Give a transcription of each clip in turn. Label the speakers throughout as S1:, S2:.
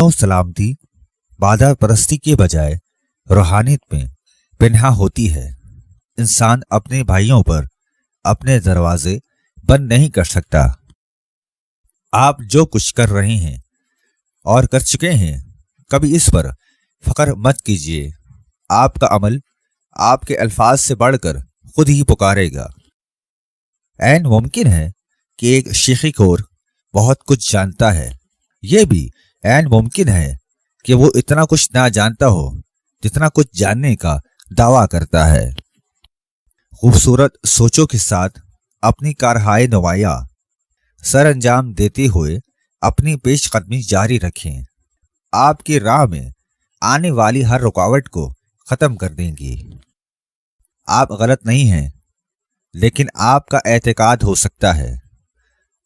S1: और सलामती बादर परस्ती के बजाय रूहानियत में पिन्हा होती है। इंसान अपने भाइयों पर अपने दरवाजे बंद नहीं कर सकता। आप जो कुछ कर रहे हैं और कर चुके हैं, कभी इस पर फख्र मत कीजिए। आपका अमल आपके अल्फाज से बढ़कर खुद ही पुकारेगा। ऐन मुमकिन है कि एक शेखी कोर बहुत कुछ जानता है। यह भी ऐन मुमकिन है कि वो इतना कुछ ना जानता हो जितना कुछ जानने का दावा करता है। खूबसूरत सोचों के साथ अपनी कारहाय नवाया सर अंजाम देते हुए अपनी पेशकदमी जारी रखें। आपकी राह में आने वाली हर रुकावट को खत्म कर देंगी। आप गलत नहीं हैं, लेकिन आपका एतकाद हो सकता है।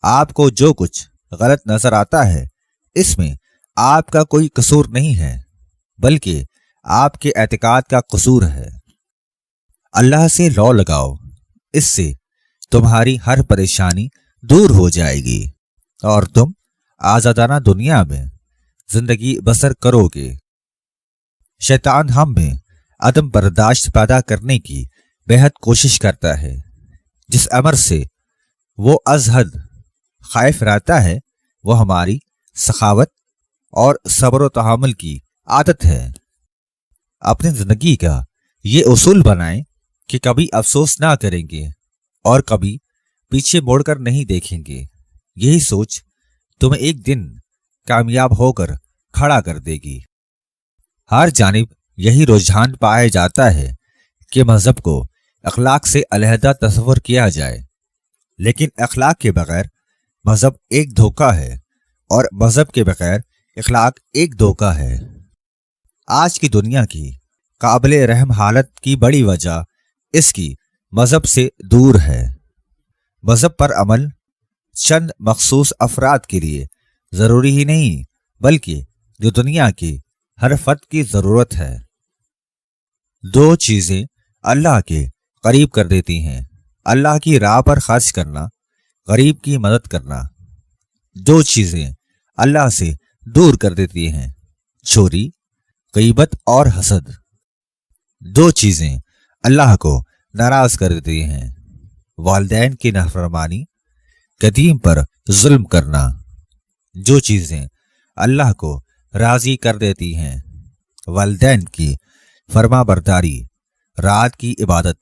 S1: आपको जो कुछ गलत नजर आता है, इसमें आपका कोई कसूर नहीं है, बल्कि आपके एतकाद का कसूर है। अल्लाह से लौ लगाओ, इससे तुम्हारी हर परेशानी दूर हो जाएगी और तुम आजादाना दुनिया में जिंदगी बसर करोगे। शैतान हम में अदम बर्दाश्त पैदा करने की बेहद कोशिश करता है। जिस अमर से वो अजहद खौफ रहता है, वो हमारी सखावत और सब्र तहम्मुल की आदत है। अपनी जिंदगी का ये उसूल बनाएं कि कभी अफसोस ना करेंगे और कभी पीछे मुड़कर नहीं देखेंगे। यही सोच तुम्हें एक दिन कामयाब होकर खड़ा कर देगी। हर जानिब यही रुझान पाया जाता है कि मजहब को अखलाक से अलहदा तस्वर किया जाए, लेकिन अखलाक के बगैर मजहब एक धोखा है और मजहब के बगैर अखलाक एक धोखा है। आज की दुनिया की काबिले रहम हालत की बड़ी वजह इसकी मजहब से दूर है। मजहब पर अमल चंद मखसूस अफराद के लिए जरूरी ही नहीं, बल्कि जो दुनिया की हर फर्द की जरूरत है। दो चीजें अल्लाह के करीब कर देती हैं: अल्लाह की राह पर खर्च करना, गरीब की मदद करना। दो चीजें अल्लाह से दूर कर देती हैं: चोरी, गीबत और हसद। दो चीजें अल्लाह को नाराज कर देती हैं: वालिदैन की नाफरमानी, कदीम पर जुल्म करना। जो चीजें अल्लाह को राजी कर देती हैं: वालिदैन की फरमाबरदारी, रात की इबादत,